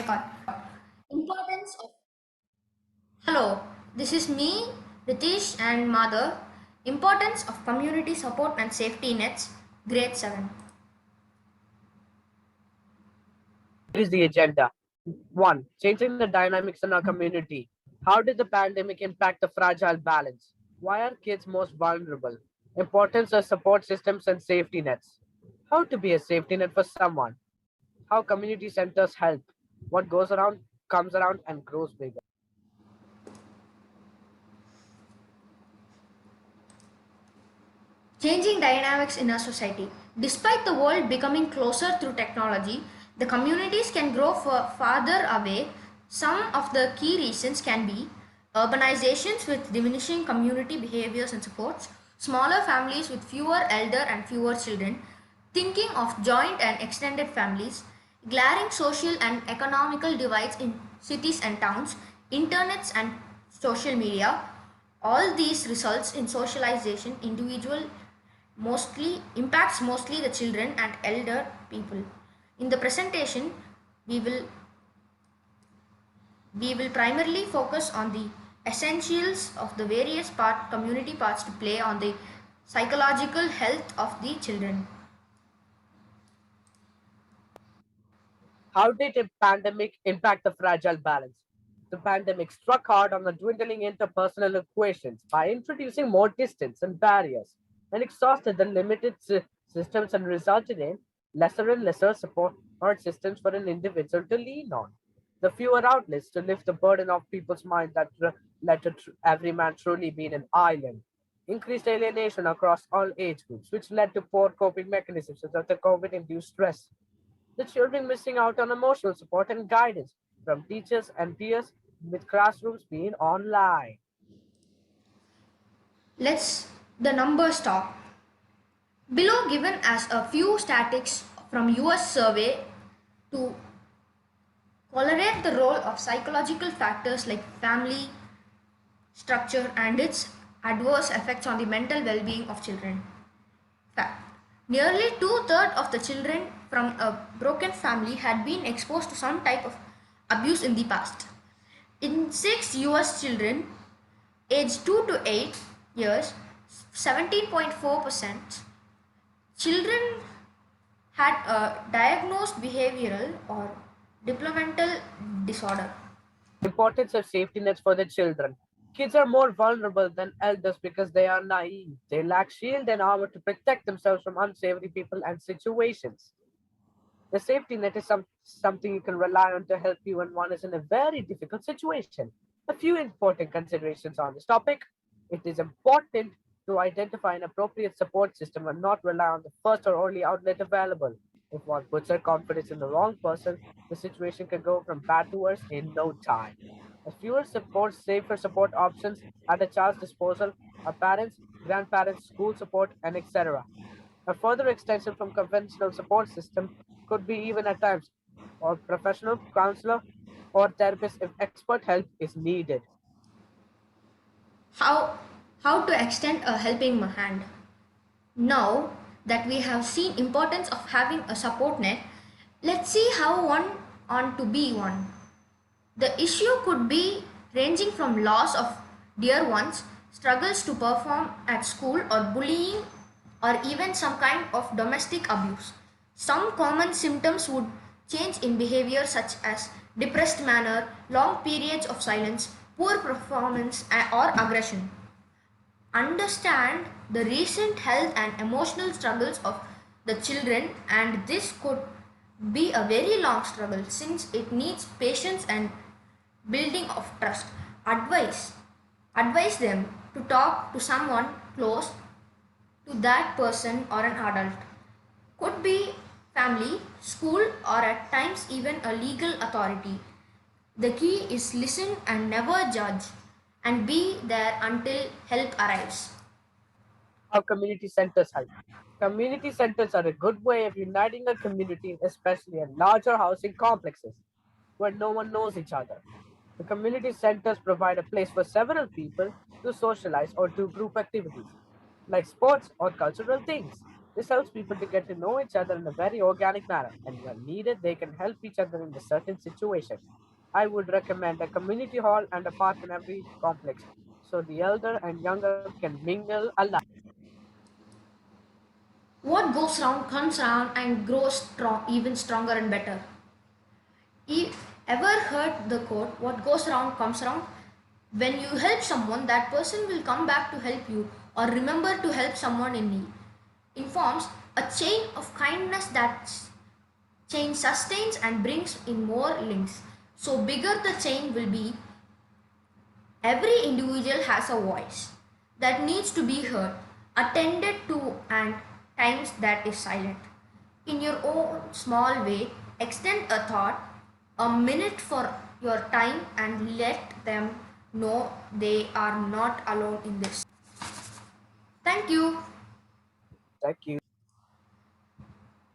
record. Importance of Hello, this is me, Retish and Madhav. Importance of community support and safety nets, grade 7. Here is the agenda. One, changing the dynamics in our community. How did the pandemic impact the fragile balance? Why are kids most vulnerable? Importance of support systems and safety nets. How to be a safety net for someone. How community centers help. What goes around comes around and grows bigger. Changing dynamics in our society. Despite the world becoming closer through technology, the communities can grow farther away. Some of the key reasons can be urbanizations with diminishing community behaviors and supports, smaller families with fewer elder and fewer children, thinking of joint and extended families, glaring social and economical divides in cities and towns, internets and social media. All these results in socialization individual mostly impacts mostly the children and elder people. In the presentation, we will we will primarily focus on the essentials of the various community parts to play on the psychological health of the children. How did a pandemic impact the fragile balance? The pandemic struck hard on the dwindling interpersonal equations by introducing more distance and barriers, and exhausted the limited systems and resulted in lesser and lesser support or systems for an individual to lean on. The fewer outlets to lift the burden off people's mind that let every man truly be an island. Increased alienation across all age groups, which led to poor coping mechanisms such as the COVID induced stress, the children missing out on emotional support and guidance from teachers and peers with classrooms being online. Let's the numbers talk. Below given as a few statistics from US survey to correlate the role of psychological factors like family, structure and its adverse effects on the mental well-being of children. Fact. Nearly two-thirds of the children from a broken family had been exposed to some type of abuse in the past. In 6 US children aged 2 to 8 years, 17.4% children had a diagnosed behavioral or developmental disorder. Importance of safety nets for the children. Kids are more vulnerable than elders because they are naive. They lack shield and armor to protect themselves from unsavory people and situations. The safety net is something you can rely on to help you when one is in a very difficult situation. A few important considerations on this topic. It is important to identify an appropriate support system and not rely on the first or only outlet available. If one puts their confidence in the wrong person, the situation can go from bad to worse in no time. A fewer support, safer support options at a child's disposal are parents, grandparents, school support, and etc. A further extension from conventional support system could be even at times or professional counselor or therapist if expert help is needed. How, how to extend a helping hand. Now that we have seen importance of having a support net, let's see how one on to be one. The issue could be ranging from loss of dear ones, struggles to perform at school or bullying or even some kind of domestic abuse. Some common symptoms would change in behavior such as depressed manner, long periods of silence, poor performance or aggression. Understand the recent health and emotional struggles of the children, and this could be a very long struggle since it needs patience and building of trust. Advise advise them to talk to someone close to that person or an adult, could be family, school, or at times even a legal authority. The key is listen and never judge, and be there until help arrives. How community centers help. Community centers are a good way of uniting a community, especially in larger housing complexes where no one knows each other. The community centers provide a place for several people to socialize or do group activities like sports or cultural things. This helps people to get to know each other in a very organic manner, and when needed, they can help each other in a certain situation. I would recommend a community hall and a park in every complex so the elder and younger can mingle alike. What goes round comes round and grows strong, even stronger and better. Ever heard the quote, what goes around comes around? When you help someone, that person will come back to help you or remember to help someone in need. Informs a chain of kindness that chain sustains and brings in more links. So bigger the chain will be, every individual has a voice that needs to be heard, attended to, and times that is silent. In your own small way, extend a thought, a minute for your time, and let them know they are not alone in this. Thank you. Thank you.